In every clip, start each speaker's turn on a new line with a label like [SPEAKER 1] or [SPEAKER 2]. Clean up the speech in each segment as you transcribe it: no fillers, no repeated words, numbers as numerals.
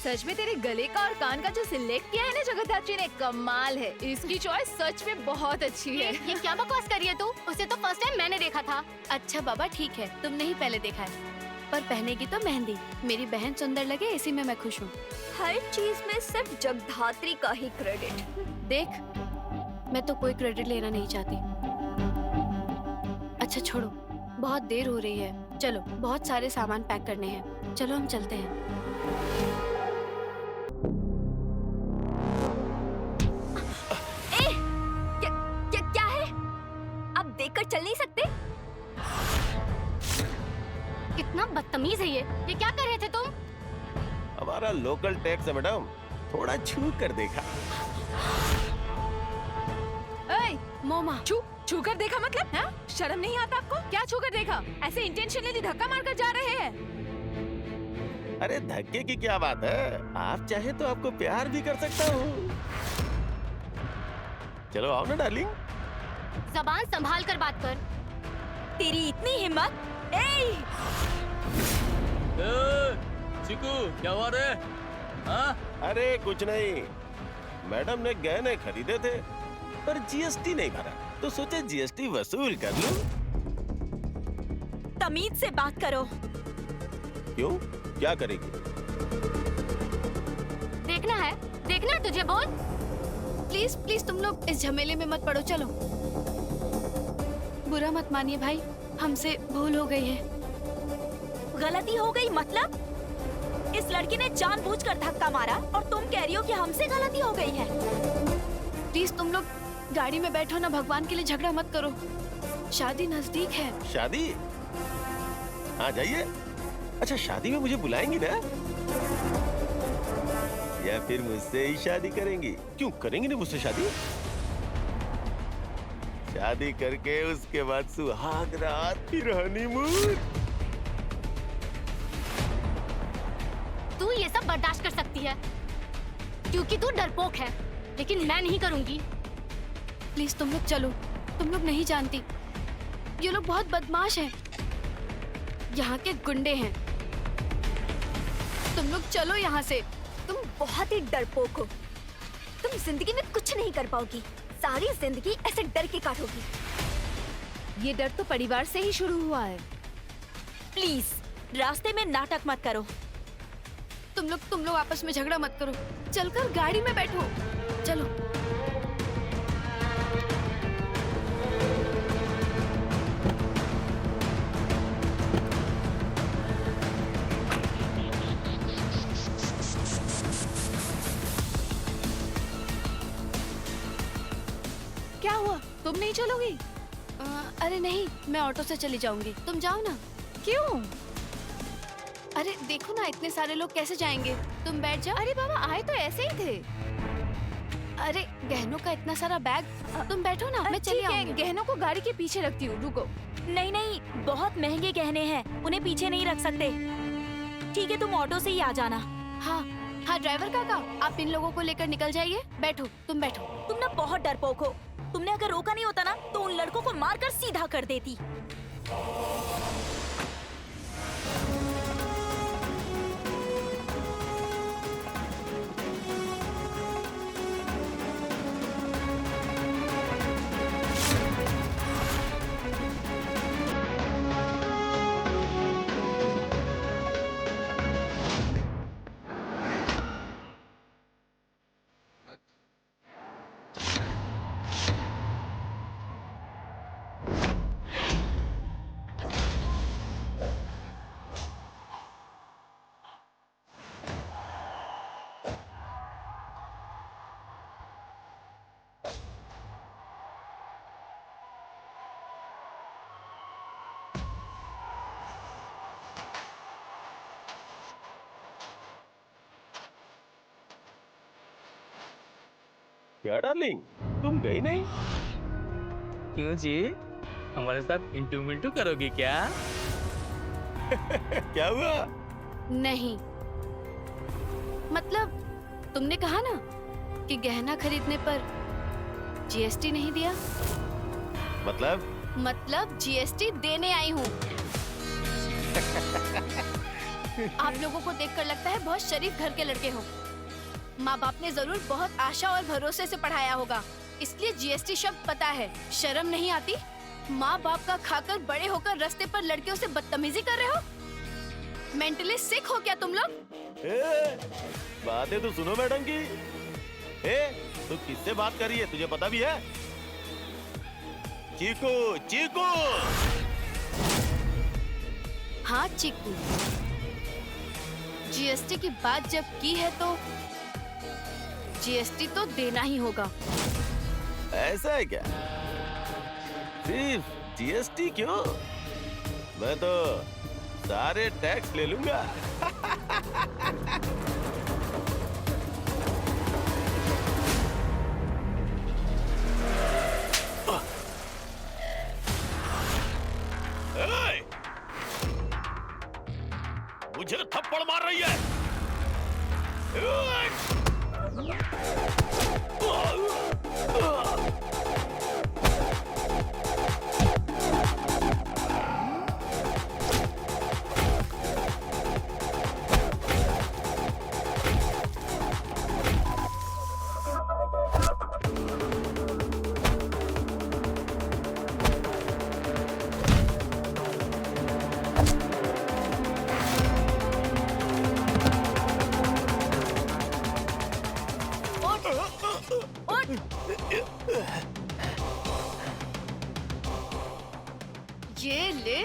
[SPEAKER 1] सच में तेरे गले का और कान का जो सिलेक्ट किया है ना जगदात्री ने, कमाल है। इसकी चॉइस सच में बहुत अच्छी है।
[SPEAKER 2] ये क्या बकवास कर रही है तू? उसे तो फर्स्ट टाइम मैंने देखा था।
[SPEAKER 3] अच्छा बाबा ठीक है, तुमने ही पहले देखा है, पर पहनेगी तो मेहंदी। मेरी बहन सुंदर लगे इसी में मैं खुश हूँ।
[SPEAKER 4] हर चीज में सिर्फ जगधात्री का ही क्रेडिट।
[SPEAKER 3] देख, मैं तो कोई क्रेडिट लेना नहीं चाहती। अच्छा छोड़ो, बहुत देर हो रही है, चलो बहुत सारे सामान पैक करने हैं, चलो हम चलते हैं।
[SPEAKER 4] क्या है? आप देखकर चल नहीं सकते?
[SPEAKER 2] कितना बदतमीज है ये क्या कर रहे थे तुम?
[SPEAKER 5] हमारा लोकल टैक्स है मैडम, थोड़ा छू कर देखा।
[SPEAKER 3] मोमा,
[SPEAKER 1] छू कर देखा मतलब? हाँ? शर्म नहीं आता आपको? क्या छू कर देखा? ऐसे इंटेंशनली धक्का मारकर जा रहे हैं।
[SPEAKER 5] अरे धक्के की क्या बात है, आप चाहे तो आपको प्यार भी कर सकता हूँ। चलो आओ ना डार्लिंग।
[SPEAKER 2] जबान संभाल कर बात कर।
[SPEAKER 4] तेरी इतनी हिम्मत?
[SPEAKER 6] चिकू क्या हुआ रे? हाँ?
[SPEAKER 5] अरे कुछ नहीं, मैडम ने गहने खरीदे थे पर जीएसटी नहीं भरा, तो सोचे जीएसटी वसूल कर लूं।
[SPEAKER 4] तमीज से बात करो।
[SPEAKER 5] क्यों, क्या करेगी?
[SPEAKER 2] देखना है तुझे, बोल।
[SPEAKER 3] प्लीज प्लीज तुम लोग इस झमेले में मत पड़ो, चलो। बुरा मत मानिए भाई, हमसे भूल हो गई है।
[SPEAKER 4] गलती हो गई मतलब? इस लड़की ने जानबूझकर धक्का मारा और तुम कह रही हो कि हमसे गलती हो गई है।
[SPEAKER 3] प्लीज तुम लोग गाड़ी में बैठो ना, भगवान के लिए झगड़ा मत करो, शादी नजदीक है।
[SPEAKER 5] शादी? हाँ जाइए। अच्छा शादी में मुझे बुलाएंगी ना? या फिर मुझसे ही शादी करेंगी? क्यों करेंगी ना मुझसे शादी? शादी करके उसके बाद सुहाग रात फिर हनीमून।
[SPEAKER 2] तू ये सब बर्दाश्त कर सकती है क्योंकि तू डरपोक है, लेकिन मैं नहीं करूंगी।
[SPEAKER 3] प्लीज तुम लोग चलो, तुम लोग नहीं जानती, ये लोग बहुत बदमाश हैं, यहाँ के गुंडे हैं। तुम लोग चलो यहाँ से।
[SPEAKER 4] तुम बहुत ही डरपोक हो। तुम जिंदगी में कुछ नहीं कर पाओगी, सारी जिंदगी ऐसे डर के काटोगी।
[SPEAKER 1] ये डर तो परिवार से ही शुरू हुआ है।
[SPEAKER 4] प्लीज रास्ते में नाटक मत करो।
[SPEAKER 3] तुम लोग आपस में झगड़ा मत करो, चलकर गाड़ी में बैठो, चलो।
[SPEAKER 1] क्या हुआ, तुम नहीं चलोगी?
[SPEAKER 3] अरे नहीं, मैं ऑटो से चली जाऊंगी, तुम जाओ ना।
[SPEAKER 1] क्यों?
[SPEAKER 3] अरे देखो ना, इतने सारे लोग कैसे जाएंगे, तुम बैठ जाओ।
[SPEAKER 1] अरे बाबा आए तो ऐसे ही थे।
[SPEAKER 3] अरे गहनों का इतना सारा बैग, तुम बैठो ना, मैं चली आऊंगी।
[SPEAKER 1] गहनों को गाड़ी के पीछे रखती हूँ, रुको।
[SPEAKER 4] नहीं नहीं, बहुत महंगे गहने हैं, उन्हें पीछे नहीं रख सकते। ठीक है तुम ऑटो से ही आ जाना।
[SPEAKER 3] हाँ हाँ ड्राइवर काका, आप इन लोगों को लेकर निकल जाइए, बैठो, तुम बैठो।
[SPEAKER 4] तुम ना बहुत डरपोक हो, तुमने अगर रोका नहीं होता ना तो उन लड़कों को मारकर सीधा कर देती।
[SPEAKER 5] क्या डार्लिंग, तुम गई नहीं?
[SPEAKER 6] क्यों जी, हमारे साथ इंटू मिंटू करोगी क्या?
[SPEAKER 5] क्या हुआ?
[SPEAKER 3] नहीं, मतलब तुमने कहा ना कि गहना खरीदने पर जीएसटी नहीं दिया।
[SPEAKER 5] मतलब
[SPEAKER 3] जीएसटी देने आई हूँ। आप लोगों को देखकर लगता है बहुत शरीफ घर के लड़के हो। माँ बाप ने जरूर बहुत आशा और भरोसे से पढ़ाया होगा, इसलिए जीएसटी शब्द पता है। शर्म नहीं आती? माँ बाप का खाकर बड़े होकर रास्ते पर लड़कियों से बदतमीजी कर रहे हो। मेंटली सिक हो क्या तुम लोग?
[SPEAKER 5] बातें तो सुनो मैडम की। तू किससे बात कर रही है, तुझे पता भी है? चीकू, चीकू।
[SPEAKER 3] हाँ चिक्कू, जीएसटी की बात जब की है तो जीएसटी तो देना ही होगा।
[SPEAKER 5] ऐसा है क्या? सिर्फ जीएसटी क्यों? मैं तो सारे टैक्स ले लूंगा। मुझे थप्पड़ मार रही है।
[SPEAKER 3] ये ले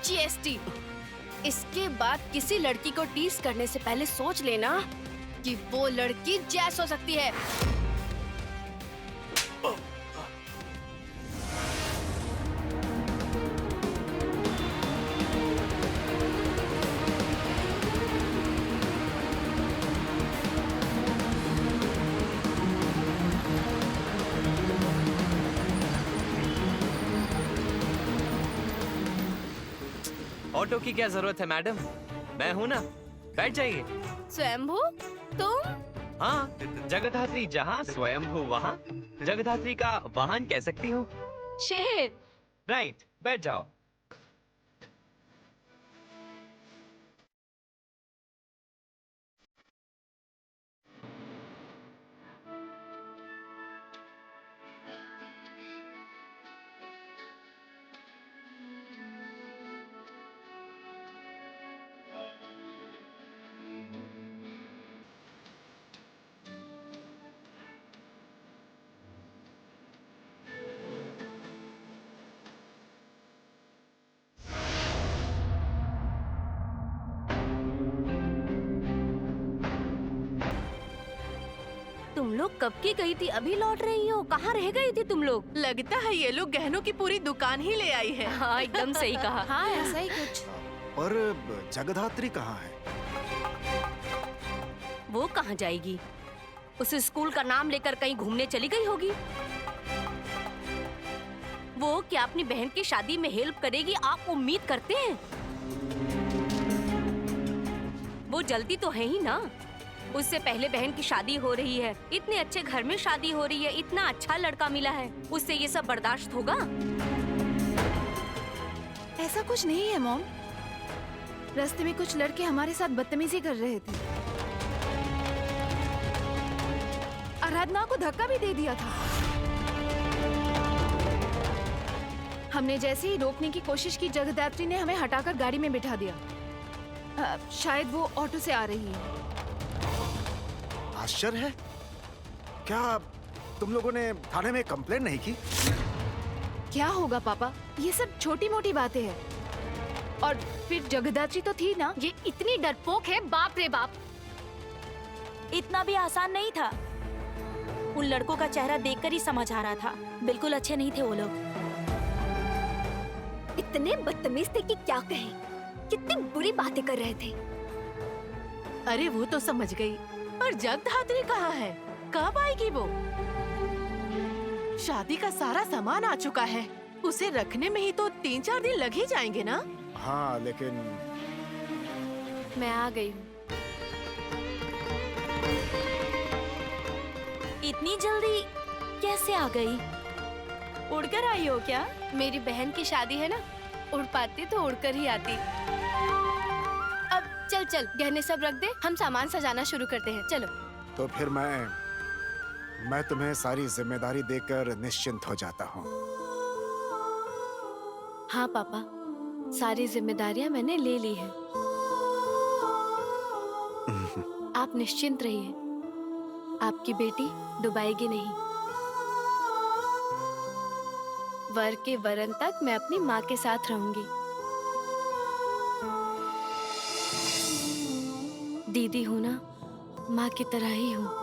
[SPEAKER 3] जीएसटी। इसके बाद किसी लड़की को टीज करने से पहले सोच लेना कि वो लड़की जैस हो सकती है।
[SPEAKER 7] ऑटो की क्या जरूरत है मैडम, मैं हूँ ना, बैठ जाइए।
[SPEAKER 3] स्वयंभू तुम?
[SPEAKER 7] हाँ, जगधात्री जहाँ स्वयंभू वहाँ, जगधात्री का वाहन कह सकती हूँ।
[SPEAKER 3] शेर।
[SPEAKER 7] राइट, बैठ जाओ।
[SPEAKER 4] तुम लोग कब की गई थी, अभी लौट रही हो? कहाँ रह गई थी तुम लोग?
[SPEAKER 1] लगता है ये लोग गहनों की पूरी दुकान ही ले आई है।
[SPEAKER 4] हाँ एकदम सही कहा।
[SPEAKER 1] हाँ ऐसा ही कुछ।
[SPEAKER 8] पर जगधात्री कहाँ है?
[SPEAKER 4] वो कहाँ जाएगी? उस स्कूल का नाम लेकर कहीं घूमने चली गई होगी। वो क्या अपनी बहन की शादी में हेल्प करेगी, आप उम्मीद करते हैं? वो जल्दी तो है ही ना। उससे पहले बहन की शादी हो रही है, इतने अच्छे घर में शादी हो रही है, इतना अच्छा लड़का मिला है, उससे ये सब बर्दाश्त होगा?
[SPEAKER 1] ऐसा कुछ नहीं है मॉम। रास्ते में कुछ लड़के हमारे साथ बदतमीजी कर रहे थे। आराधना को धक्का भी दे दिया था। हमने जैसे ही रोकने की कोशिश की, जगदात्री ने हमें हटाकर गाड़ी में बिठा दिया। शायद वो ऑटो से आ रही है।
[SPEAKER 8] आश्चर्य है, क्या तुम लोगों ने थाने में कंप्लेंट नहीं की?
[SPEAKER 1] क्या होगा पापा, ये सब छोटी मोटी बातें हैं। और फिर जगदात्री तो थी ना।
[SPEAKER 2] ये इतनी डरपोक है, बाप रे बाप।
[SPEAKER 9] इतना भी आसान नहीं था। उन लड़कों का चेहरा देखकर ही समझ आ रहा था, बिल्कुल अच्छे नहीं थे वो लोग।
[SPEAKER 4] इतने बदतमीज थे कि क्या कहें, कितनी बुरी बातें कर रहे थे।
[SPEAKER 1] अरे वो तो समझ गई, पर जगधात्री कहाँ है? कब आएगी वो? शादी का सारा सामान आ चुका है, उसे रखने में ही तो 3-4 दिन लग ही जाएंगे ना।
[SPEAKER 8] हाँ लेकिन
[SPEAKER 3] मैं आ गई हूँ।
[SPEAKER 9] इतनी जल्दी कैसे आ गई? उड़कर आई हो क्या?
[SPEAKER 3] मेरी बहन की शादी है ना, उड़ पाती तो उड़कर ही आती। अब चल चल गहने सब रख दे, हम सामान सजाना शुरू करते हैं। चलो।
[SPEAKER 8] तो फिर मैं तुम्हें सारी जिम्मेदारी देकर निश्चिंत हो जाता हूँ।
[SPEAKER 3] हाँ पापा, सारी जिम्मेदारियां मैंने ले ली है। आप निश्चिंत रहिए, आपकी बेटी डुबाएगी नहीं। वर के वरन तक मैं अपनी माँ के साथ रहूंगी। दीदी हूं ना, माँ की तरह ही हूँ।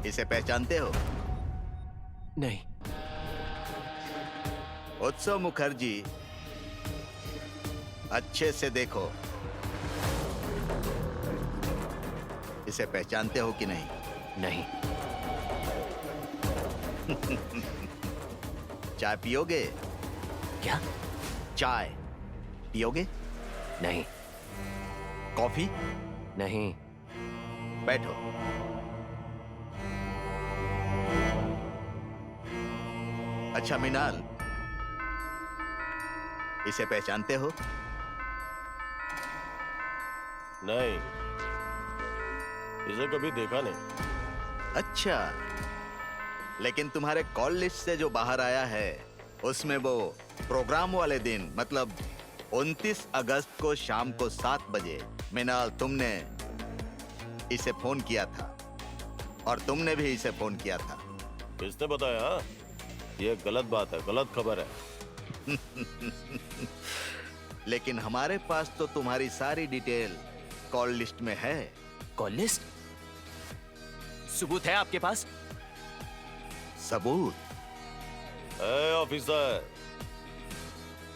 [SPEAKER 10] इसे पहचानते हो?
[SPEAKER 7] नहीं।
[SPEAKER 10] उत्सव मुखर्जी, अच्छे से देखो। इसे पहचानते हो कि नहीं?
[SPEAKER 7] नहीं।
[SPEAKER 10] चाय पियोगे?
[SPEAKER 7] क्या?
[SPEAKER 10] चाय पियोगे?
[SPEAKER 7] नहीं।
[SPEAKER 10] कॉफी?
[SPEAKER 7] नहीं।
[SPEAKER 10] बैठो। अच्छा मिनाल, इसे पहचानते हो?
[SPEAKER 5] नहीं, इसे कभी देखा नहीं।
[SPEAKER 10] अच्छा, लेकिन तुम्हारे कॉल लिस्ट से जो बाहर आया है उसमें वो प्रोग्राम वाले दिन, मतलब 29 अगस्त को शाम को 7 बजे मिनाल तुमने इसे फोन किया था और तुमने भी इसे फोन किया था।
[SPEAKER 5] किसने बताया? ये गलत बात है, गलत खबर है।
[SPEAKER 10] लेकिन हमारे पास तो तुम्हारी सारी डिटेल कॉल लिस्ट में है।
[SPEAKER 7] Call list? सबूत है आपके पास?
[SPEAKER 10] सबूत?
[SPEAKER 5] ऑफिसर,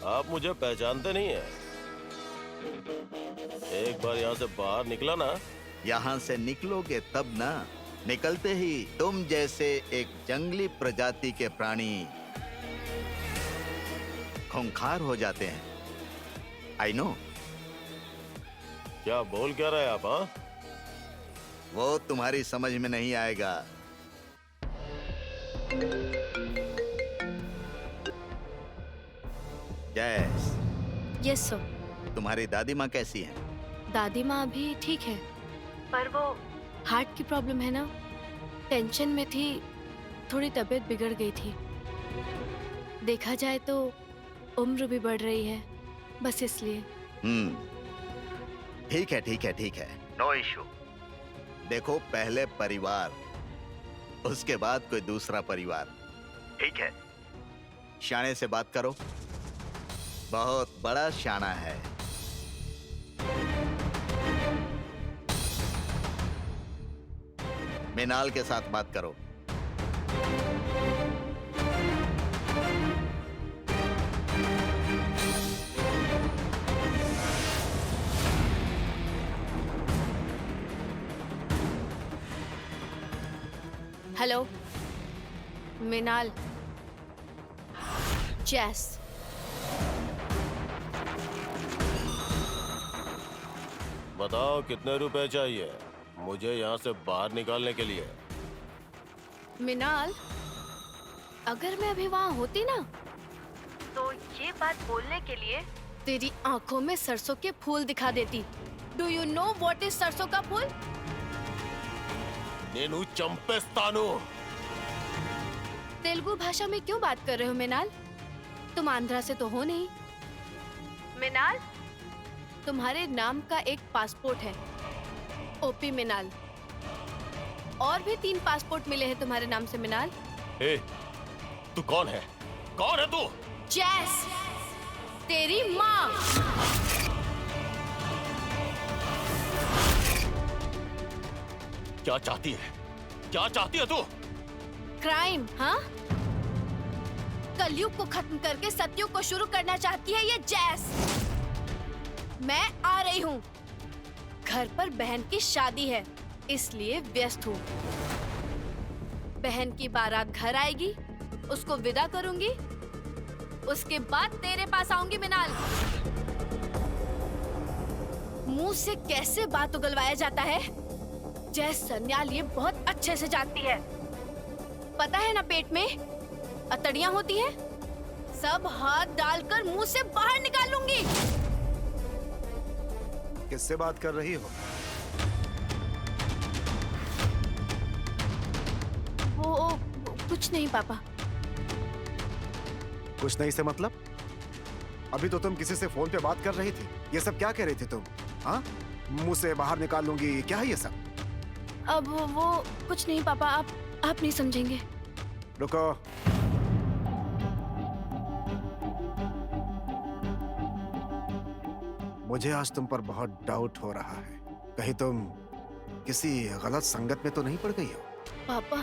[SPEAKER 5] आप मुझे पहचानते नहीं है। एक बार यहाँ से बाहर निकला ना।
[SPEAKER 10] यहाँ से निकलोगे तब ना। निकलते ही तुम जैसे एक जंगली प्रजाति के प्राणी खूंखार हो जाते हैं। I know.
[SPEAKER 5] क्या बोल क्या रहे आप? हाँ,
[SPEAKER 10] वो तुम्हारी समझ में नहीं आएगा। जैस,
[SPEAKER 3] यस सर।
[SPEAKER 10] तुम्हारी दादी माँ कैसी है?
[SPEAKER 3] दादी माँ अभी ठीक है, पर वो हार्ट की प्रॉब्लम है ना, टेंशन में थी, थोड़ी तबीयत बिगड़ गई थी। देखा जाए तो उम्र भी बढ़ रही है, बस इसलिए।
[SPEAKER 10] ठीक है, ठीक है, ठीक है, नो इशू। देखो, पहले परिवार, उसके बाद कोई दूसरा परिवार, ठीक है? शाने से बात करो, बहुत बड़ा शाना है। मिनाल के साथ बात करो।
[SPEAKER 3] हेलो मिनाल, जैस।
[SPEAKER 5] बताओ कितने रुपए चाहिए मुझे यहाँ से बाहर निकालने के लिए?
[SPEAKER 3] मिनाल, अगर मैं अभी वहाँ होती ना, तो ये बात बोलने के लिए तेरी आंखों में सरसों के फूल दिखा देती। Do you know what is सरसों का फूल?
[SPEAKER 5] नेनु चंपेस्तानु।
[SPEAKER 3] तेलुगु भाषा में क्यों बात कर रहे हो मिनाल? तुम आंध्रा से तो हो नहीं। मिनाल, तुम्हारे नाम का एक पासपोर्ट है, ओपी मिनाल। और भी 3 पासपोर्ट मिले हैं तुम्हारे नाम से मिनाल।
[SPEAKER 5] ए, तू कौन है? कौन है तू?
[SPEAKER 3] जैस, तेरी माँ।
[SPEAKER 5] क्या चाहती है? क्या चाहती है तू?
[SPEAKER 3] क्राइम, हाँ? कलयुग को खत्म करके सतयुग को शुरू करना चाहती है ये जैस। मैं आ रही हूँ। घर पर बहन की शादी है, इसलिए व्यस्त हूँ। बहन की बारात घर आएगी, उसको विदा करूंगी, उसके बाद तेरे पास आऊंगी मिनाल। मुंह से कैसे बात उगलवाया जाता है, जय सन्याल ये बहुत अच्छे से जानती है। पता है ना पेट में अतड़ियां होती है, सब हाथ डालकर मुंह से बाहर निकाल लूंगी।
[SPEAKER 8] किससे बात कर रही हो?
[SPEAKER 3] वो कुछ नहीं पापा।
[SPEAKER 8] कुछ नहीं से मतलब? अभी तो तुम किसी से फोन पे बात कर रही थी। ये सब क्या कह रही थी तुम? हाँ, मुंह से बाहर निकाल लूंगी, क्या है ये सब?
[SPEAKER 3] अब वो कुछ नहीं पापा, आप नहीं समझेंगे।
[SPEAKER 8] रुको। मुझे आज तुम पर बहुत डाउट हो रहा है। कहीं तुम किसी गलत संगत में तो नहीं पड़ गई हो?
[SPEAKER 3] पापा,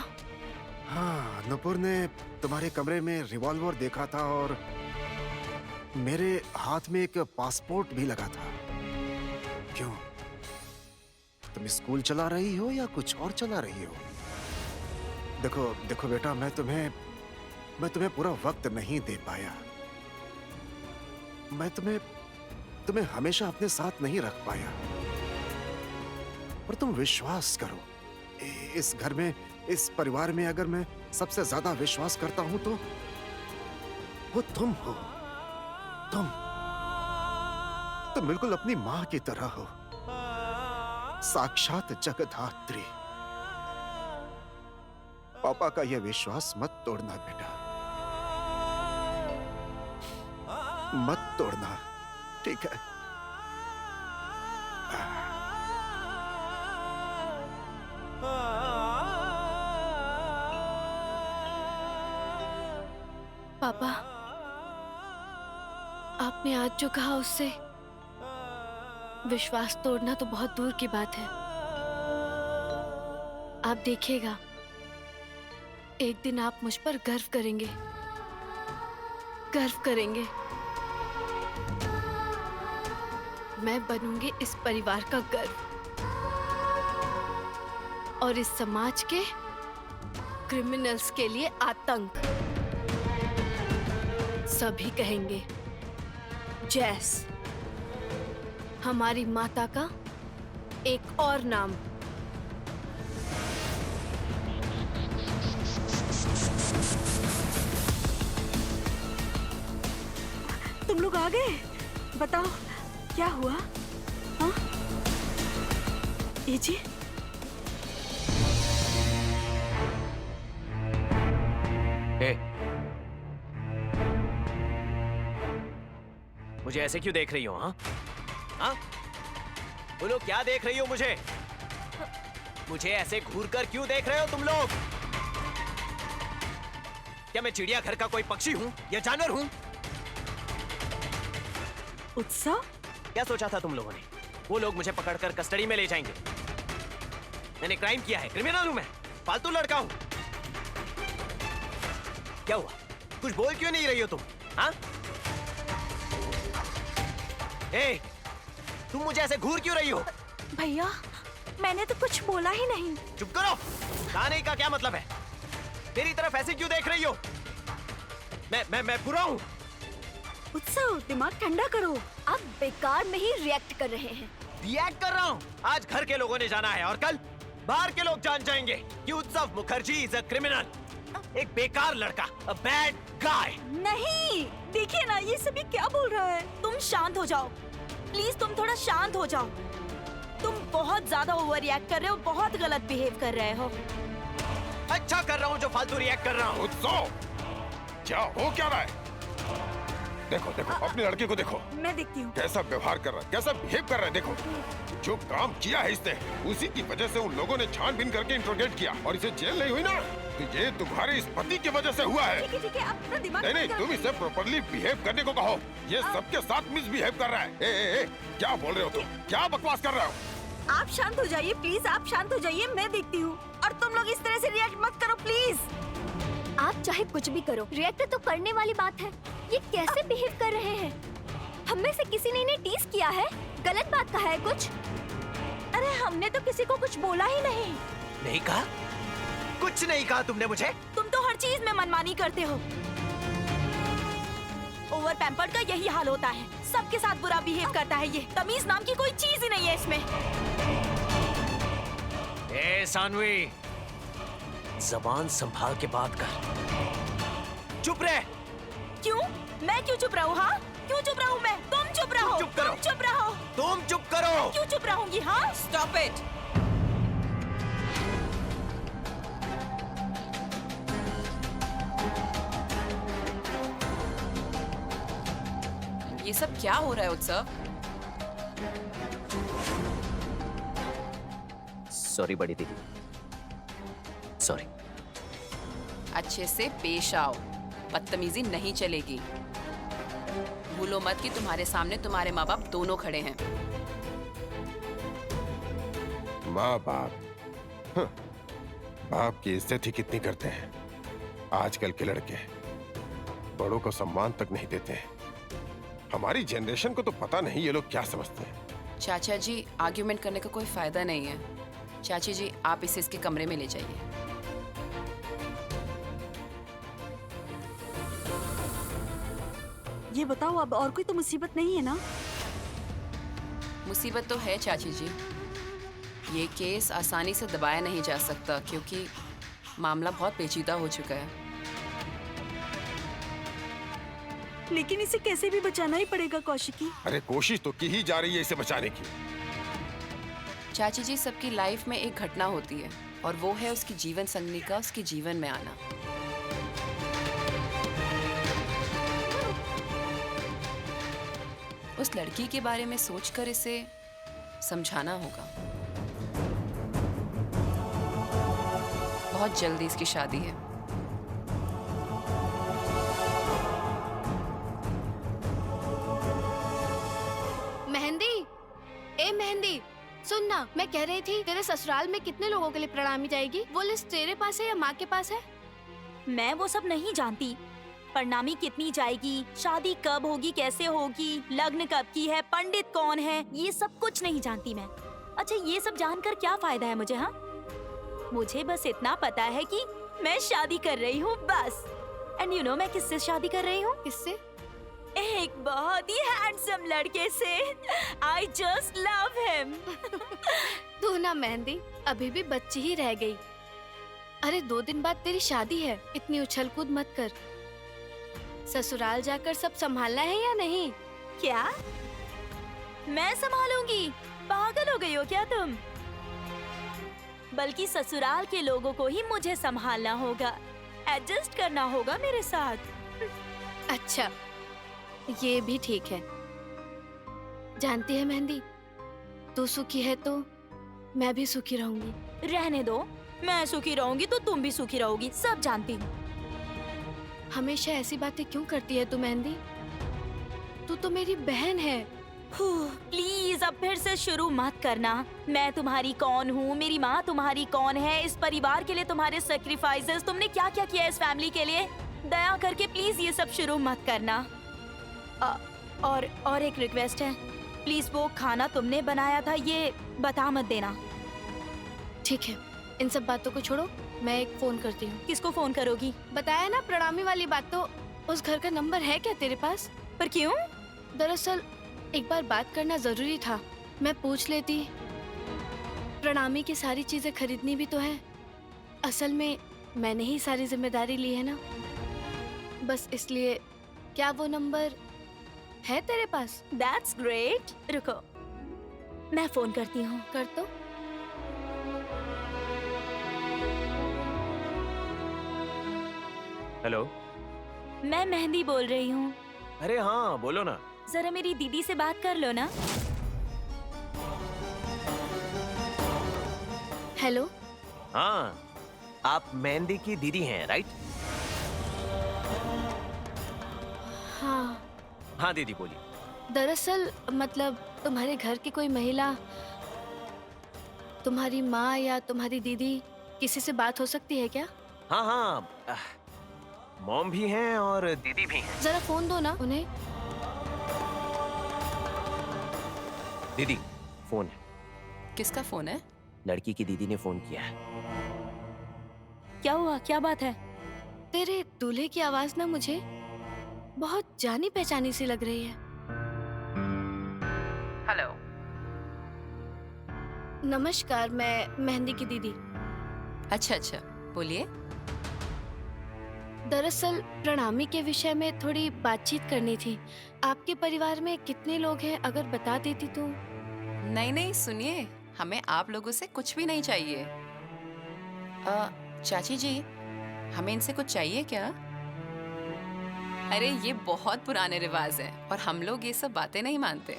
[SPEAKER 8] हाँ, नुपुर ने तुम्हारे कमरे में रिवॉल्वर देखा था और मेरे हाथ में एक पासपोर्ट भी लगा था। क्यों? तुम स्कूल चला रही हो या कुछ और चला रही हो? देखो देखो बेटा, मैं तुम्हें पूरा वक्त नहीं दे पाया। मैं तुम्हें हमेशा अपने साथ नहीं रख पाया। पर तुम विश्वास करो, इस घर में, इस परिवार में अगर मैं सबसे ज्यादा विश्वास करता हूं तो वो तुम हो। तुम बिल्कुल अपनी मां की तरह हो, साक्षात जगधात्री। पापा का यह विश्वास मत तोड़ना बेटा, मत तोड़ना, ठीक है?
[SPEAKER 3] पापा, आपने आज जो कहा उससे विश्वास तोड़ना तो बहुत दूर की बात है। आप देखिएगा, एक दिन आप मुझ पर गर्व करेंगे, गर्व करेंगे। मैं बनूंगी इस परिवार का गर्व और इस समाज के क्रिमिनल्स के लिए आतंक। सभी कहेंगे जैस, हमारी माता का एक और नाम।
[SPEAKER 9] तुम लोग आ गए? बताओ क्या हुआ? हाँ? जी
[SPEAKER 7] मुझे ऐसे क्यों देख रही हो? हाँ हाँ, बोलो क्या देख रही हो मुझे? मुझे ऐसे घूर कर क्यों देख रहे हो तुम लोग? क्या मैं चिड़ियाघर का कोई पक्षी हूँ या जानवर हूँ?
[SPEAKER 9] उत्सव?
[SPEAKER 7] क्या सोचा था तुम लोगों ने? वो लोग मुझे पकड़कर कस्टडी में ले जाएंगे। मैंने क्राइम किया है, क्रिमिनल हूँ मैं, फालतू लड़का हूँ। क्या हुआ? कुछ बोल क्यों नहीं रही हो तुम? हाँ? ए, तुम मुझे ऐसे घूर क्यों रही हो?
[SPEAKER 9] भैया, मैंने तो कुछ बोला ही नहीं।
[SPEAKER 7] चुप करो। कहा नहीं का क्या मतलब है? मेरी तरफ ऐसे क्यों देख रही हो? मैं बुरा हूँ?
[SPEAKER 9] उत्सव, दिमाग ठंडा करो।
[SPEAKER 2] आप बेकार में ही रिएक्ट कर रहे हैं।
[SPEAKER 7] रिएक्ट कर रहा हूँ? आज घर के लोगों ने जाना है और कल बाहर के लोग जान जाएंगे कि उत्सव मुखर्जी इज अ क्रिमिनल, एक बेकार लड़का, अ बैड गाय।
[SPEAKER 9] नहीं, देखिए ना, ये सभी क्या बोल रहा है। तुम शांत हो जाओ प्लीज, तुम थोड़ा शांत हो जाओ। तुम बहुत ज्यादा ओवर रिएक्ट कर रहे हो, बहुत गलत बिहेव कर रहे हो।
[SPEAKER 7] अच्छा कर रहा हूँ जो फालतू रिएक्ट कर रहा हूँ।
[SPEAKER 11] उत्सव, क्या हो क्या रहा है? देखो देखो, अपने लड़के को देखो,
[SPEAKER 9] मैं देखती हूँ
[SPEAKER 11] कैसा व्यवहार कर रहा है, कैसा बिहेव कर रहा है। देखो, जो काम किया है इसने, उसी की वजह से उन लोगों ने छानबीन करके इंट्रोगेट किया और इसे जेल नहीं हुई ना, तो ये तुम्हारे इस पति की वजह से हुआ है।
[SPEAKER 9] ठीक है, आप अपना दिमाग
[SPEAKER 11] नहीं, तुम इसे प्रॉपर्ली बिहेव करने को कहो। ये सबके साथ मिसबिहेव कर रहा है। ए, क्या बोल रहे हो तुम? क्या बकवास कर रहे हो?
[SPEAKER 9] आप शांत हो जाइए प्लीज, आप शांत हो जाइए, मैं देखती हूँ। और तुम लोग इस तरह से रिएक्ट मत करो प्लीज।
[SPEAKER 2] आप चाहे कुछ भी करो, रिएक्ट तो करने वाली बात है। ये कैसे बिहेव कर रहे हैं? हम में से किसी ने इन्हें टीज किया है? गलत बात कहा है कुछ?
[SPEAKER 9] अरे हमने तो किसी को कुछ बोला ही नहीं।
[SPEAKER 7] नहीं कहा? कुछ नहीं कहा तुमने मुझे?
[SPEAKER 9] तुम तो हर चीज में मनमानी करते हो। ओवर पैम्पर्ड का यही हाल होता है, सबके साथ बुरा बिहेव करता है ये। तमीज नाम की कोई चीज ही नहीं है इसमें।
[SPEAKER 7] ए सानवी, जबान संभाल के बात कर। चुप रहे।
[SPEAKER 9] क्यों? मैं क्यों चुप रहूं? हाँ, क्यों चुप रहूं मैं? तुम चुप रहो।
[SPEAKER 7] चुप करो।
[SPEAKER 9] तुम चुप रहो।
[SPEAKER 7] तुम चुप करो।
[SPEAKER 9] क्यों चुप रहूंगी? हाँ, स्टॉप इट।
[SPEAKER 12] ये सब क्या हो रहा है उत्सव?
[SPEAKER 7] सॉरी बड़ी दीदी, सॉरी।
[SPEAKER 12] अच्छे से पेश आओ, बदतमीजी नहीं चलेगी। भूलो मत कि तुम्हारे सामने तुम्हारे माँ बाप दोनों खड़े हैं।
[SPEAKER 11] माँ बाप, बाप की इज्जत ही कितनी करते हैं आजकल के लड़के। बड़ों को सम्मान तक नहीं देते हैं। हमारी जनरेशन को तो पता नहीं ये लोग क्या समझते हैं।
[SPEAKER 12] चाचा जी, आर्ग्यूमेंट करने का कोई फायदा नहीं है। चाची जी, आप इसे इसके कमरे में ले जाइए।
[SPEAKER 9] ये बताओ, अब और कोई तो मुसीबत नहीं है ना?
[SPEAKER 12] मुसीबत तो है चाची जी। ये केस आसानी से दबाया नहीं जा सकता क्योंकि मामला बहुत पेचीदा हो चुका है।
[SPEAKER 9] लेकिन इसे कैसे भी बचाना ही पड़ेगा कौशिकी।
[SPEAKER 11] अरे कोशिश तो की ही जा रही है इसे बचाने की।
[SPEAKER 12] चाची जी, सबकी लाइफ में एक घटना होती है और वो है उसकी जीवन संगनी का उसके जीवन में आना। उस लड़की के बारे में सोचकर इसे समझाना होगा। बहुत जल्दी इसकी शादी है।
[SPEAKER 3] मेहंदी, ए मेहंदी, सुन ना, मैं कह रही थी तेरे ससुराल में कितने लोगों के लिए प्रणामी जाएगी? वो लिस्ट तेरे पास है या माँ के पास है?
[SPEAKER 9] मैं वो सब नहीं जानती। प्रणामी कितनी जाएगी, शादी कब होगी, कैसे होगी, लग्न कब की है, पंडित कौन है, ये सब कुछ नहीं जानती मैं। अच्छा, ये सब जानकर क्या फायदा है मुझे? हाँ, मुझे बस इतना पता है कि मैं शादी कर रही हूँ बस। एंड यू नो मैं किससे शादी कर रही हूँ?
[SPEAKER 3] किससे?
[SPEAKER 9] एक बहुत ही हैंडसम लड़के से। I just love him.
[SPEAKER 3] तू ना मेहंदी अभी भी बच्ची ही रह गई। अरे 2 दिन बाद तेरी शादी है, इतनी उछल कूद मत कर। ससुराल जाकर सब संभालना है या नहीं?
[SPEAKER 9] क्या मैं संभालूंगी? पागल हो गई हो क्या तुम? बल्कि ससुराल के लोगों को ही मुझे संभालना होगा, एडजस्ट करना होगा मेरे साथ।
[SPEAKER 3] अच्छा, ये भी ठीक है। जानती है मेहंदी, तू सुखी है तो मैं भी सुखी रहूंगी।
[SPEAKER 9] रहने दो, मैं सुखी रहूंगी तो तुम भी सुखी रहोगी, सब जानती हूँ।
[SPEAKER 3] हमेशा ऐसी बातें क्यों करती है तू मेहंदी? तू तो मेरी बहन है।
[SPEAKER 9] प्लीज अब फिर से शुरू मत करना। मैं तुम्हारी कौन हूँ, मेरी माँ तुम्हारी कौन है, इस परिवार के लिए तुम्हारे सेक्रीफाइसेस, तुमने क्या क्या किया इस फैमिली के लिए। दया करके प्लीज ये सब शुरू मत करना। और एक रिक्वेस्ट है, प्लीज वो खाना तुमने बनाया था ये बता मत देना।
[SPEAKER 3] ठीक है, इन सब बातों को छोड़ो, मैं एक फोन करती हूँ।
[SPEAKER 9] किसको फोन करोगी?
[SPEAKER 3] बताया ना प्रणामी वाली बात। तो उस घर का नंबर है क्या तेरे पास?
[SPEAKER 9] पर क्यों?
[SPEAKER 3] दरअसल एक बार बात करना जरूरी था, मैं पूछ लेती। प्रणामी की सारी चीजें खरीदनी भी तो है। असल में मैंने ही सारी जिम्मेदारी ली है ना, बस इसलिए। क्या वो नंबर है तेरे पास?
[SPEAKER 9] That's great। रुको, मैं फोन करती हूँ।
[SPEAKER 3] कर तो।
[SPEAKER 7] हेलो,
[SPEAKER 9] मैं मेहंदी बोल रही हूँ।
[SPEAKER 7] अरे हाँ, बोलो ना।
[SPEAKER 9] जरा मेरी दीदी से बात कर लो ना।
[SPEAKER 3] हेलो।
[SPEAKER 7] हाँ, आप मेहंदी की दीदी हैं, राइट?
[SPEAKER 3] हाँ।
[SPEAKER 7] हाँ दीदी बोलिए।
[SPEAKER 3] दरअसल मतलब तुम्हारे घर की कोई महिला, तुम्हारी माँ या तुम्हारी दीदी, किसी से बात हो सकती है क्या?
[SPEAKER 7] हाँ हाँ, मॉम भी हैं और दीदी भी हैं।
[SPEAKER 3] जरा फोन दो ना उन्हें।
[SPEAKER 7] दीदी फोन है।
[SPEAKER 12] किसका फोन है?
[SPEAKER 5] लड़की की दीदी ने फोन किया है।
[SPEAKER 9] क्या हुआ, क्या बात है?
[SPEAKER 3] तेरे दूल्हे की आवाज ना मुझे बहुत जानी पहचानी सी लग रही है।
[SPEAKER 12] हेलो।
[SPEAKER 3] नमस्कार, मैं मेहंदी की दीदी।
[SPEAKER 12] अच्छा अच्छा, बोलिए।
[SPEAKER 3] दरअसल प्रणामी के विषय में थोड़ी बातचीत करनी थी। आपके परिवार में कितने लोग हैं, अगर बता देती तो।
[SPEAKER 12] नहीं नहीं, सुनिए, हमें आप लोगों से कुछ भी नहीं चाहिए। चाची जी, हमें इनसे कुछ चाहिए क्या? अरे ये बहुत पुराने रिवाज हैं और हम लोग ये सब बातें नहीं मानते।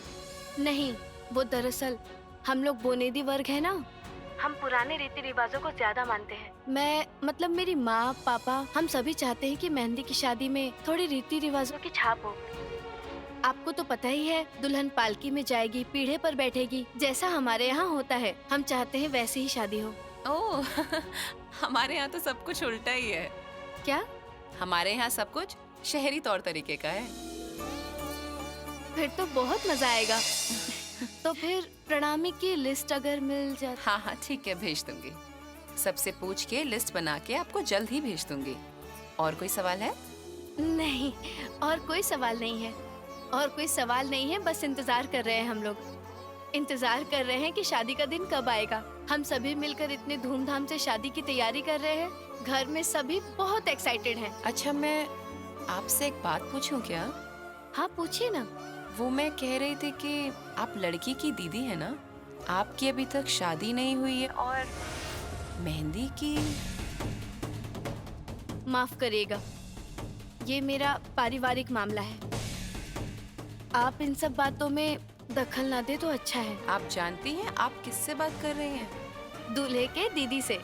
[SPEAKER 3] नहीं, वो दरअसल हम लोग बोनेदी वर्ग है ना, हम पुराने रीति रिवाजों को ज्यादा मानते हैं। मैं मतलब मेरी माँ पापा हम सभी चाहते हैं कि मेहंदी की शादी में थोड़ी रीति रिवाजों की छाप हो। आपको तो पता ही है, दुल्हन पालकी में जाएगी, पीढ़े पर बैठेगी, जैसा हमारे यहाँ होता है। हम चाहते हैं वैसे ही शादी हो।
[SPEAKER 12] ओह हमारे यहाँ तो सब कुछ उल्टा ही है।
[SPEAKER 3] क्या?
[SPEAKER 12] हमारे यहाँ सब कुछ शहरी तौर तरीके का है।
[SPEAKER 3] फिर तो बहुत मजा आएगा। तो फिर प्रणामी की लिस्ट अगर मिल जाए।
[SPEAKER 12] हाँ हाँ ठीक है, भेज दूंगी। सबसे पूछ के लिस्ट बना के आपको जल्द ही भेज दूंगी। और कोई सवाल है?
[SPEAKER 3] नहीं, और कोई सवाल नहीं है। और कोई सवाल नहीं है, बस इंतजार कर रहे हैं हम लोग। इंतजार कर रहे हैं कि शादी का दिन कब आएगा। हम सभी मिलकर इतने धूमधाम से शादी की तैयारी कर रहे हैं। घर में सभी बहुत एक्साइटेड हैं।
[SPEAKER 12] अच्छा, मैं आपसे एक बात पूछूं क्या?
[SPEAKER 3] हाँ पूछिए ना।
[SPEAKER 12] वो मैं कह रही थी कि आप लड़की की दीदी है ना, आपकी अभी तक शादी नहीं हुई है और मेहंदी की।
[SPEAKER 3] माफ करिएगा, ये मेरा पारिवारिक मामला है। आप इन सब बातों में दखल ना दे तो अच्छा है।
[SPEAKER 12] आप जानती हैं आप किससे बात कर रही हैं?
[SPEAKER 3] दूल्हे के दीदी से।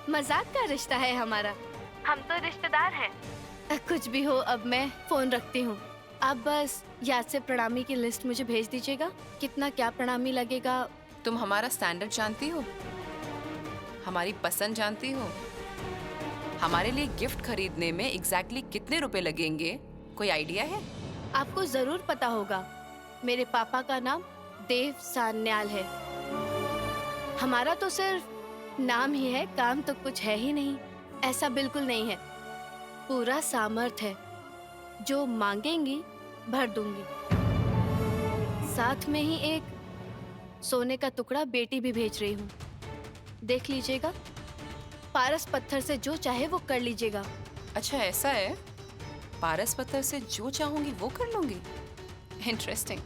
[SPEAKER 3] मजाक का रिश्ता है हमारा, हम तो रिश्तेदार हैं। कुछ भी हो, अब मैं फोन रखती हूँ। आप बस याद से प्रणामी की लिस्ट मुझे भेज दीजिएगा। कितना क्या प्रणामी लगेगा?
[SPEAKER 12] तुम हमारा स्टैंडर्ड जानती हो, हमारी पसंद जानती हो, हमारे लिए गिफ्ट खरीदने में एग्जैक्टली कितने रुपए लगेंगे, कोई आइडिया है?
[SPEAKER 3] आपको जरूर पता होगा। मेरे पापा का नाम देव सान्याल है। हमारा तो सिर्फ नाम ही है, काम तो कुछ है ही नहीं। ऐसा बिल्कुल नहीं है, पूरा सामर्थ्य है। जो मांगेंगी भर दूंगी। साथ में ही एक सोने का टुकड़ा बेटी भी भेज रही हूँ, देख लीजिएगा। पारस पत्थर से जो चाहे वो कर लीजिएगा।
[SPEAKER 12] अच्छा ऐसा है, पारस पत्थर से जो चाहूंगी वो कर लूंगी। इंटरेस्टिंग।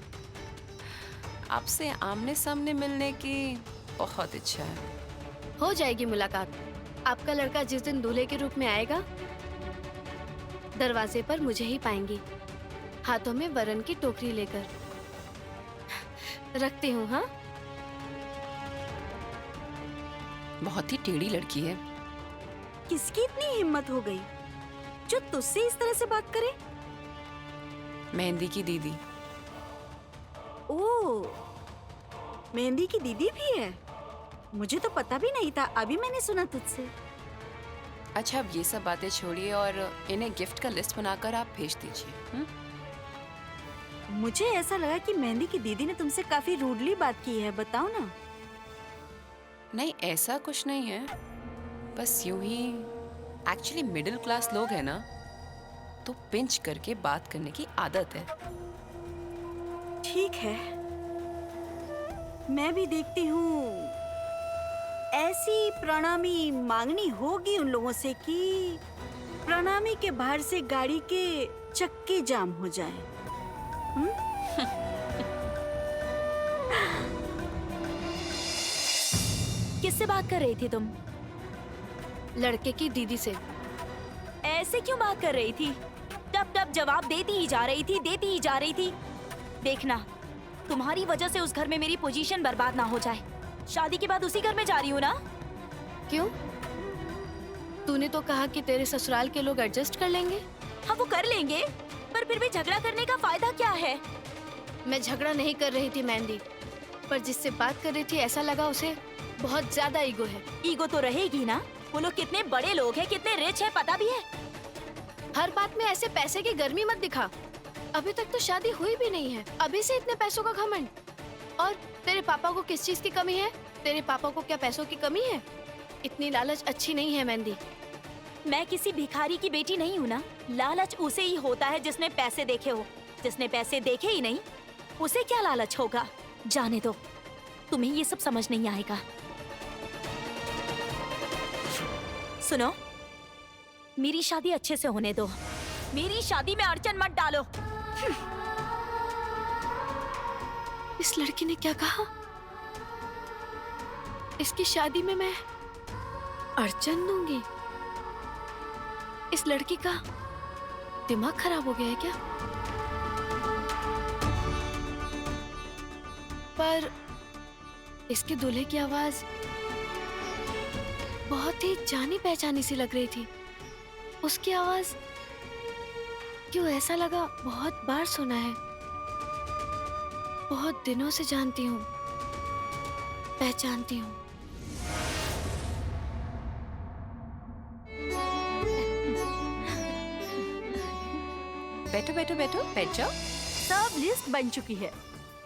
[SPEAKER 12] आपसे आमने सामने मिलने की बहुत इच्छा है।
[SPEAKER 3] हो जाएगी मुलाकात। आपका लड़का जिस दिन दूल्हे के रूप में आएगा, दरवाजे पर मुझे ही पाएंगी, हाथों में वरन की टोकरी लेकर। रखती हूँ। हाँ,
[SPEAKER 12] बहुत ही टेढ़ी लड़की है।
[SPEAKER 9] किसकी इतनी हिम्मत हो गई जो तुझसे इस तरह से बात करे?
[SPEAKER 12] मेहंदी की दीदी।
[SPEAKER 9] ओह, मेहंदी की दीदी भी है? मुझे तो पता भी नहीं था, अभी मैंने सुना तुझसे।
[SPEAKER 12] अच्छा, अब ये सब बातें छोड़िए और इन्हें गिफ्ट का लिस्ट बनाकर आप भेज दीजिए।
[SPEAKER 9] मुझे ऐसा लगा कि मेहंदी की दीदी ने तुमसे काफी रूडली बात की है, बताओ ना।
[SPEAKER 12] नहीं, ऐसा कुछ नहीं है, बस यूं ही। एक्चुअली मिडिल क्लास लोग हैं ना, तो पिंच करके बात करने की आदत है।
[SPEAKER 9] ठीक है, मैं भी देखती हूँ। ऐसी प्रणामी मांगनी होगी उन लोगों से कि प्रणामी के बाहर से गाड़ी के चक्के जाम हो जाए। किससे बात कर रही थी तुम?
[SPEAKER 3] लड़के की दीदी से।
[SPEAKER 9] ऐसे क्यों बात कर रही थी? टप टप जवाब देती ही जा रही थी, देती ही जा रही थी। देखना, तुम्हारी वजह से उस घर में मेरी पोजीशन बर्बाद ना हो जाए। शादी के बाद उसी घर में जा रही हूँ ना।
[SPEAKER 3] क्यों? तूने तो कहा कि तेरे ससुराल के लोग एडजस्ट कर लेंगे।
[SPEAKER 9] हाँ, वो कर लेंगे, पर फिर भी झगड़ा करने का फायदा क्या है?
[SPEAKER 3] मैं झगड़ा नहीं कर रही थी मेहंदी, पर जिससे बात कर रही थी ऐसा लगा उसे बहुत ज्यादा ईगो है।
[SPEAKER 9] ईगो तो रहेगी ना, वो लोग कितने बड़े लोग हैं, कितने रिच है, पता भी है।
[SPEAKER 3] हर बात में ऐसे पैसे की गर्मी मत दिखा। अभी तक तो शादी हुई भी नहीं है, अभी से इतने पैसों का घमंड। और तेरे पापा को किस चीज की कमी है? तेरे पापा को क्या पैसों की कमी है? इतनी लालच अच्छी नहीं है मेहंदी।
[SPEAKER 9] मैं किसी भिखारी की बेटी नहीं हूँ ना। लालच उसे ही होता है जिसने पैसे देखे हो। जिसने पैसे देखे ही नहीं, उसे क्या लालच होगा? जाने दो, तुम्हें ये सब समझ नहीं आएगा। सुनो, मेरी शादी अच्छे से होने दो। मेरी शादी में अड़चन मत डालो।
[SPEAKER 3] इस लड़की ने क्या कहा? इसकी शादी में मैं अड़चन दूंगी? इस लड़की का दिमाग खराब हो गया है क्या? पर इसके दूल्हे की आवाज बहुत ही जानी पहचानी सी लग रही थी। उसकी आवाज क्यों ऐसा लगा बहुत बार सुना है। बहुत दिनों से जानती हूँ, पहचानती हूँ।
[SPEAKER 12] बैठो बैठो बैठो, बैठ जाओ।
[SPEAKER 9] सब लिस्ट बन चुकी है।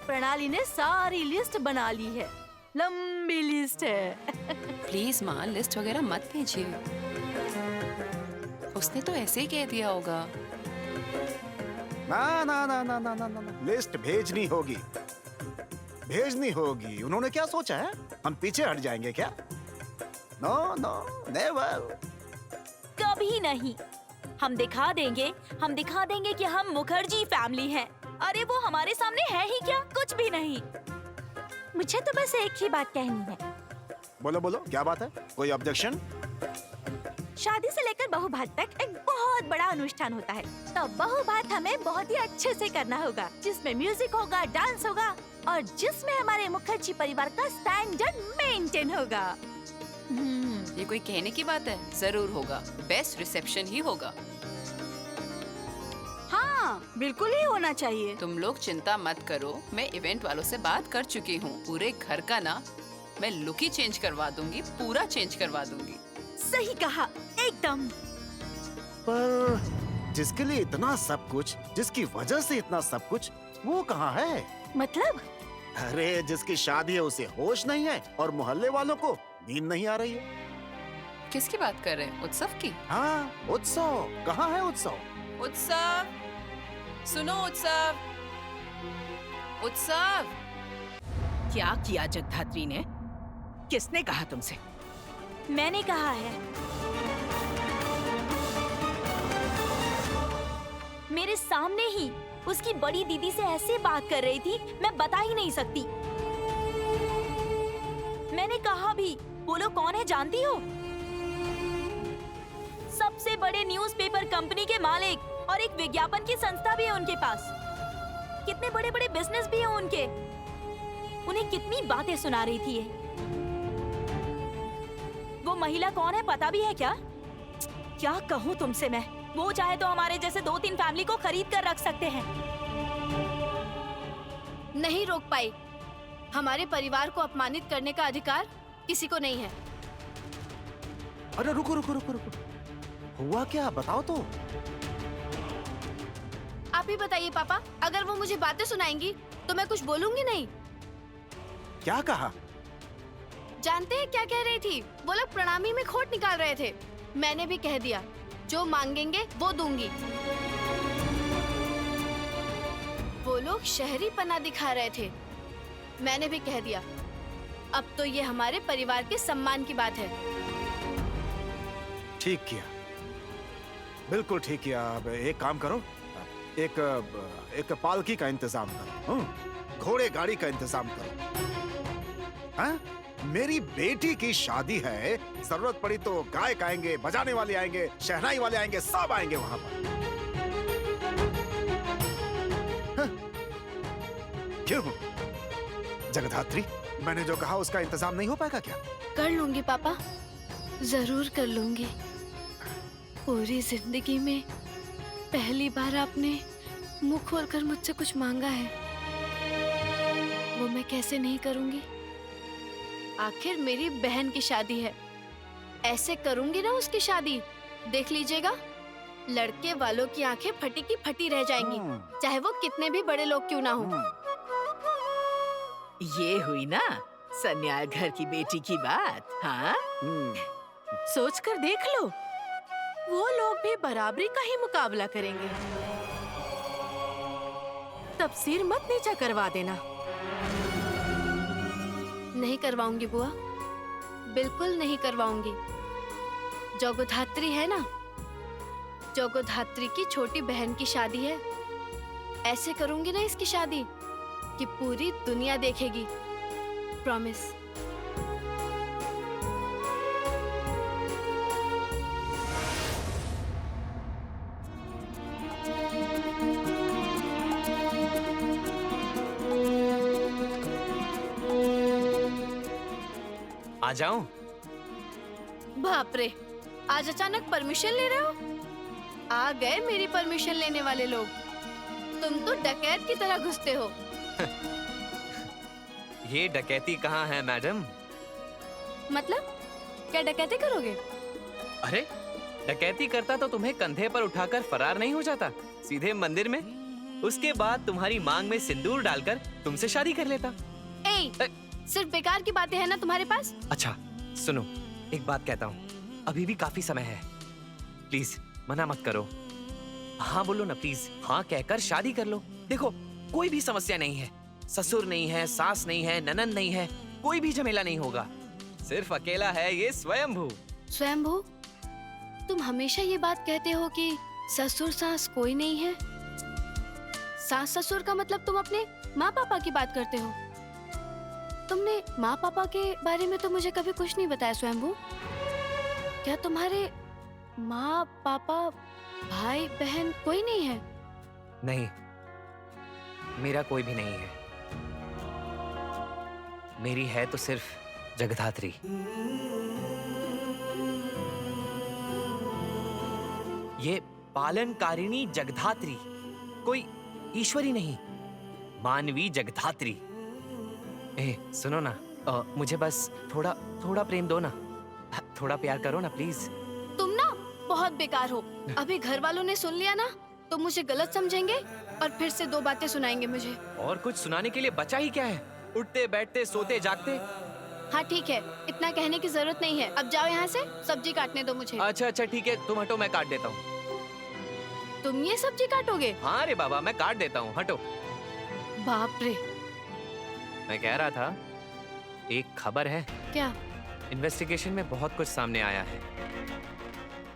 [SPEAKER 9] प्रणाली ने सारी लिस्ट बना ली है। लंबी लिस्ट है।
[SPEAKER 12] प्लीज माँ, लिस्ट वगैरह मत भेजिए। उसने तो ऐसे ही कह दिया होगा।
[SPEAKER 8] ना ना ना ना ना ना ना, लिस्ट भेजनी होगी, भेजनी होगी। उन्होंने क्या सोचा है, हम पीछे हट जाएंगे क्या? No no, never.
[SPEAKER 9] कभी नहीं। हम दिखा देंगे कि हम मुखर्जी फैमिली हैं। अरे वो हमारे सामने है ही क्या? कुछ भी नहीं। मुझे तो बस एक ही बात कहनी है।
[SPEAKER 8] बोलो बोलो, क्या बात है? कोई ऑब्जेक्शन?
[SPEAKER 9] शादी से लेकर बहू भात तक एक बहुत बड़ा अनुष्ठान होता है। तो बहू भात हमें बहुत ही अच्छे से करना होगा, जिसमें म्यूजिक होगा, डांस होगा और जिसमें हमारे मुखर्जी परिवार का स्टैंडर्ड मेंटेन होगा।
[SPEAKER 12] ये कोई कहने की बात है? जरूर होगा। बेस्ट रिसेप्शन ही होगा।
[SPEAKER 9] हाँ, बिल्कुल ही होना चाहिए।
[SPEAKER 12] तुम लोग चिंता मत करो, मैं इवेंट वालों से बात कर चुकी हूँ। पूरे घर का ना मैं लुक ही चेंज करवा दूंगी, पूरा चेंज करवा दूंगी।
[SPEAKER 9] सही कहा, एकदम।
[SPEAKER 8] पर जिसके लिए इतना सब कुछ, जिसकी वजह से इतना सब कुछ, वो कहाँ है?
[SPEAKER 9] मतलब?
[SPEAKER 8] अरे जिसकी शादी है उसे होश नहीं है और मोहल्ले वालों को नींद नहीं आ रही है।
[SPEAKER 12] किसकी बात कर रहे हैं? उत्सव की?
[SPEAKER 8] हाँ, उत्सव। कहाँ है उत्सव?
[SPEAKER 12] उत्सव, सुनो उत्सव, उत्सव।
[SPEAKER 13] क्या किया जगधात्री ने? किसने कहा तुमसे?
[SPEAKER 9] मैंने कहा है। मेरे सामने ही उसकी बड़ी दीदी से ऐसे बात कर रही थी, मैं बता ही नहीं सकती। मैंने कहा भी, बोलो कौन है जानती हो? सबसे बड़े न्यूज़पेपर कंपनी के मालिक और एक विज्ञापन की संस्था भी है उनके पास। कितने बड़े बड़े बिजनेस भी हैं उनके। उन्हें कितनी बातें सुना रही थी ये। वो महिला कौन है पता भी है क्या? क्या कहूँ तुमसे मैं? वो चाहे तो हमारे जैसे 2-3 फैमिली को खरीद कर रख सकते हैं।
[SPEAKER 3] नहीं रोक पाई। हमारे परिवार को अपमानित करने का अधिकार किसी को नहीं है।
[SPEAKER 8] अरे रुको रुको रुको रुको, हुआ क्या? बताओ तो।
[SPEAKER 3] आप ही बताइए पापा, अगर वो मुझे बातें सुनाएंगी तो मैं कुछ बोलूंगी नहीं।
[SPEAKER 8] क्या कहा?
[SPEAKER 3] जानते हैं क्या कह रही थी? वो लोग प्रणामी में खोट निकाल रहे थे। मैंने भी कह दिया, जो मांगेंगे वो दूंगी। वो लोग शहरी पना दिखा रहे थे। मैंने भी कह दिया, अब तो ये हमारे परिवार के सम्मान की बात है।
[SPEAKER 8] ठीक किया, बिल्कुल ठीक किया। अब एक काम करो, एक पालकी का इंतजाम करो, घोड़े गाड़ी का इंतजाम करो। हाँ? मेरी बेटी की शादी है, जरूरत पड़ी तो गायक आएंगे, बजाने वाले आएंगे, शहनाई वाले आएंगे, सब आएंगे वहां पर। हाँ? क्यों जगधात्री, मैंने जो कहा उसका इंतजाम नहीं हो पाएगा क्या?
[SPEAKER 3] कर लूंगी पापा, जरूर कर लूंगी। पूरी जिंदगी में पहली बार आपने मुंह खोलकर मुझसे कुछ मांगा है, वो मैं कैसे नहीं करूंगी? आखिर मेरी बहन की शादी है, ऐसे करूंगी ना उसकी शादी, देख लीजिएगा लड़के वालों की आंखें फटी की फटी रह जाएंगी, चाहे वो कितने भी बड़े लोग क्यों ना हो।
[SPEAKER 13] ये हुई ना सन्याल घर की बेटी की बात, हाँ? सोच कर देख लो, वो लोग भी बराबरी का ही मुकाबला करेंगे। तब सिर मत नीचा करवा देना।
[SPEAKER 3] नहीं करवाऊंगी बुआ, बिल्कुल नहीं करवाऊंगी। जगधात्री है ना, जगधात्री की छोटी बहन की शादी है। ऐसे करूंगी ना इसकी शादी कि पूरी दुनिया देखेगी। प्रॉमिस।
[SPEAKER 7] आ जाऊं?
[SPEAKER 3] बाप रे, आज अचानक परमिशन ले रहे हो? आ गए मेरी परमिशन लेने वाले लोग। तुम तो डकैत की तरह घुसते हो।
[SPEAKER 7] ये डकैती कहाँ है मैडम?
[SPEAKER 3] मतलब क्या डकैती करोगे?
[SPEAKER 7] अरे डकैती करता तो तुम्हें कंधे पर उठाकर फरार नहीं हो जाता सीधे मंदिर में, उसके बाद तुम्हारी मांग में सिंदूर डालकर तुमसे शादी कर लेता।
[SPEAKER 3] सिर्फ बेकार की बातें हैं ना तुम्हारे पास?
[SPEAKER 7] अच्छा सुनो, एक बात कहता हूँ, अभी भी काफी समय है, प्लीज मना मत करो। हाँ बोलो ना प्लीज, हाँ कहकर शादी कर लो। देखो कोई भी समस्या नहीं है, ससुर नहीं है, सास नहीं है, ननंद नहीं है, कोई भी झमेला नहीं होगा, सिर्फ अकेला है ये स्वयंभू।
[SPEAKER 3] स्वयंभू? तुम हमेशा ये बात कहते हो कि ससुर सास कोई नहीं है। सास ससुर का मतलब तुम अपने माँ पापा की बात करते हो। तुमने माँ पापा के बारे में तो मुझे कभी कुछ नहीं बताया स्वयंभू। क्या तुम्हारे माँ पापा भाई बहन कोई नहीं है?
[SPEAKER 7] नहीं, मेरा कोई भी नहीं है। मेरी है तो सिर्फ जगधात्री। ये पालनकारिणी जगधात्री, कोई ईश्वरी नहीं, मानवी जगधात्री। सुनो ना, मुझे बस थोड़ा प्रेम दो ना, थोड़ा प्यार करो ना प्लीज।
[SPEAKER 3] तुम ना बहुत बेकार हो। अभी घर वालों ने सुन लिया ना तो मुझे गलत समझेंगे और फिर से दो बातें सुनाएंगे मुझे।
[SPEAKER 7] और कुछ सुनाने के लिए बचा ही क्या है, उठते बैठते सोते जागते।
[SPEAKER 3] हाँ ठीक है, इतना कहने की जरूरत नहीं है। अब जाओ यहाँ से, सब्जी काटने दो मुझे।
[SPEAKER 7] अच्छा ठीक है, तुम हटो, मैं काट देता हूँ।
[SPEAKER 3] तुम ये सब्जी काटोगे?
[SPEAKER 7] हाँ रे बाबा, मैं काट देता हूँ, हटो।
[SPEAKER 3] बाप रे।
[SPEAKER 7] मैं कह रहा था, एक खबर है।
[SPEAKER 3] क्या?
[SPEAKER 7] इन्वेस्टिगेशन में बहुत कुछ सामने आया है।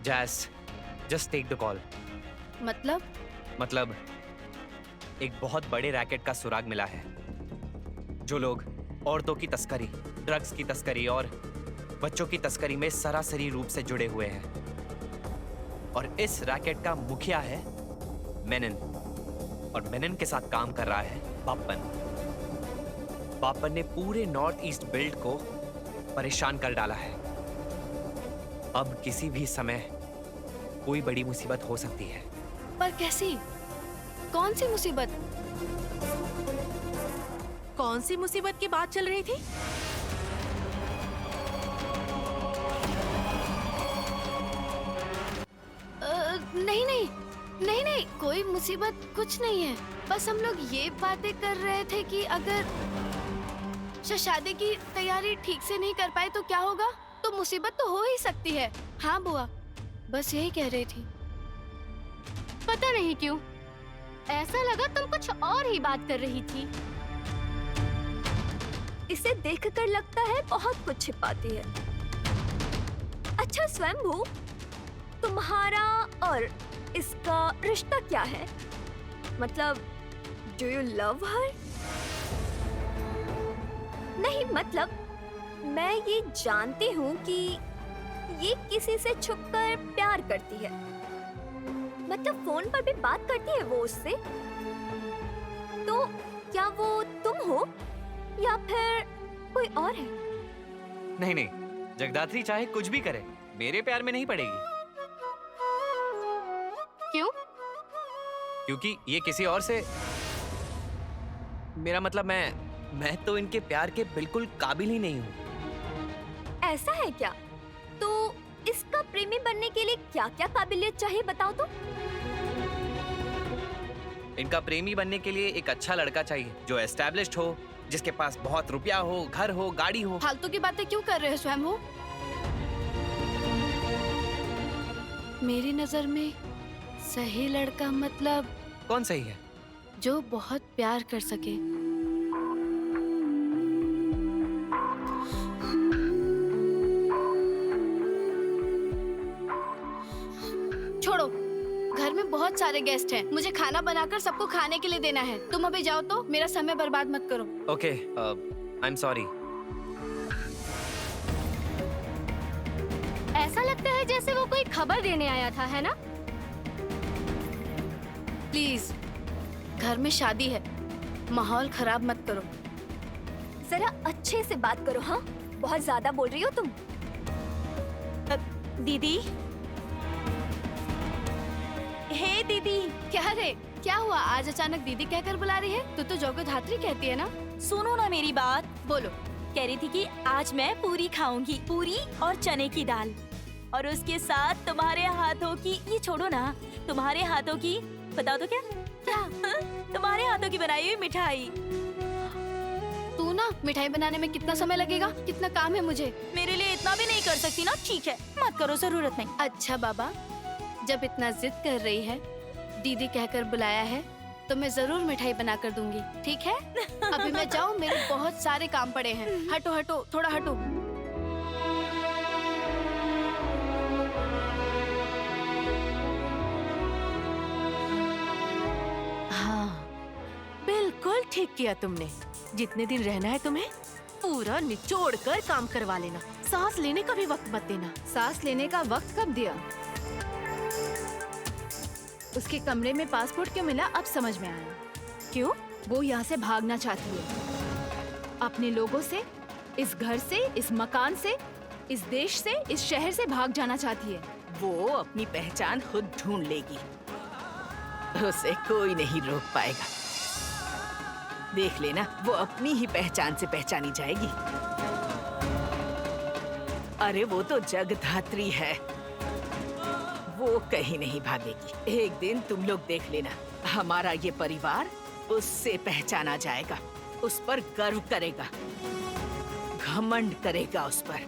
[SPEAKER 7] Just take the call. मतलब एक बहुत बड़े रैकेट का सुराग मिला है, जो लोग औरतों की तस्करी, ड्रग्स की तस्करी और बच्चों की तस्करी में सरासरी रूप से जुड़े हुए हैं। और इस रैकेट का मुखिया है मेनन, और मेनन के साथ काम कर रहा है बापन। बापन ने पूरे नॉर्थ ईस्ट बेल्ट को परेशान कर डाला है। अब किसी भी समय कोई बड़ी मुसीबत हो सकती है।
[SPEAKER 3] पर कैसी? कौन सी मुसीबत?
[SPEAKER 13] कौन सी मुसीबत की बात चल रही थी?
[SPEAKER 3] नहीं, कोई मुसीबत कुछ नहीं है। बस हम लोग ये बातें कर रहे थे कि अगर शादी की तैयारी ठीक से नहीं कर पाए तो क्या होगा। तो मुसीबत तो हो ही सकती है। हाँ बुआ, बस यही कह रही थी।
[SPEAKER 2] पता नहीं क्यों ऐसा लगा तुम कुछ और ही बात कर रही थी।
[SPEAKER 4] इसे देखकर लगता है बहुत कुछ छिपाती है। अच्छा स्वयंभू, तुम्हारा और इसका रिश्ता क्या है? मतलब डू यू लव हर? नहीं, मतलब मैं ये जानती हूँ कि ये किसी से छुपकर प्यार करती है। मतलब फोन पर भी बात करती है वो उससे। तो क्या वो तुम हो या फिर कोई और है?
[SPEAKER 7] नहीं, जगदात्री चाहे कुछ भी करे, मेरे प्यार में नहीं पड़ेगी।
[SPEAKER 2] क्यों?
[SPEAKER 7] क्योंकि ये किसी और से, मेरा मतलब मैं तो इनके प्यार के बिल्कुल काबिल ही नहीं हूँ।
[SPEAKER 4] ऐसा है क्या? तो इसका प्रेमी बनने के लिए क्या क्या काबिलियत चाहिए बताओ तो।
[SPEAKER 7] इनका प्रेमी बनने के लिए एक अच्छा लड़का चाहिए जो एस्टैब्लिश्ड हो, जिसके पास बहुत रुपया हो, घर हो, गाड़ी हो।
[SPEAKER 3] फालतू की बातें क्यों कर रहे हो स्वयं हो? मेरी नजर में सही लड़का मतलब
[SPEAKER 7] कौन सही है?
[SPEAKER 3] जो बहुत प्यार कर सके। छोड़ो, घर में बहुत सारे गेस्ट हैं। मुझे खाना बनाकर सबको खाने के लिए देना है। तुम अभी जाओ तो, मेरा समय बर्बाद मत करो।
[SPEAKER 7] Okay, I am sorry.
[SPEAKER 2] ऐसा लगता है जैसे वो कोई खबर देने आया था, है ना?
[SPEAKER 3] प्लीज, घर में शादी है, माहौल खराब मत करो।
[SPEAKER 4] जरा अच्छे से बात करो। हाँ, बहुत ज्यादा बोल रही हो तुम।
[SPEAKER 9] दीदी। हे दीदी।
[SPEAKER 3] क्या रे, क्या हुआ? आज अचानक दीदी कहकर बुला रही है? तू तो जगधात्री कहती है ना?
[SPEAKER 9] सुनो ना मेरी बात।
[SPEAKER 3] बोलो।
[SPEAKER 9] कह रही थी कि आज मैं पूरी खाऊंगी, पूरी और चने की दाल, और उसके साथ तुम्हारे हाथों की, ये छोड़ो ना, तुम्हारे हाथों की, बताओ तो क्या? तुम्हारे हाथों की बनाई हुई मिठाई।
[SPEAKER 3] तू ना, मिठाई बनाने में कितना समय लगेगा? कितना काम है मुझे।
[SPEAKER 9] मेरे लिए इतना भी नहीं कर सकती ना? ठीक है, मत करो, जरूरत नहीं।
[SPEAKER 3] अच्छा बाबा, जब इतना जिद कर रही है, दीदी कहकर बुलाया है, तो मैं जरूर मिठाई बना कर दूंगी, ठीक है? अभी मैं जाऊँ, मेरे बहुत सारे काम पड़े हैं। हटो हटो, थोड़ा हटो।
[SPEAKER 13] हाँ, बिल्कुल ठीक किया तुमने। जितने दिन रहना है तुम्हें, पूरा निचोड़ कर काम करवा लेना। सांस लेने का भी वक्त मत देना।
[SPEAKER 1] सांस लेने का वक्त कब दिया? उसके कमरे में पासपोर्ट क्यों मिला, अब समझ में आया।
[SPEAKER 9] क्यों?
[SPEAKER 1] वो यहाँ से भागना चाहती है, अपने लोगों से, इस घर से, इस मकान से, इस देश से, इस शहर से भाग जाना चाहती है।
[SPEAKER 13] वो अपनी पहचान खुद ढूंढ लेगी, उसे कोई नहीं रोक पाएगा। देख लेना, वो अपनी ही पहचान से पहचानी जाएगी। अरे वो तो जगधात्री है, वो कहीं नहीं भागेगी। एक दिन तुम लोग देख लेना, हमारा ये परिवार उससे पहचाना जाएगा, उस पर गर्व करेगा, घमंड करेगा उस पर।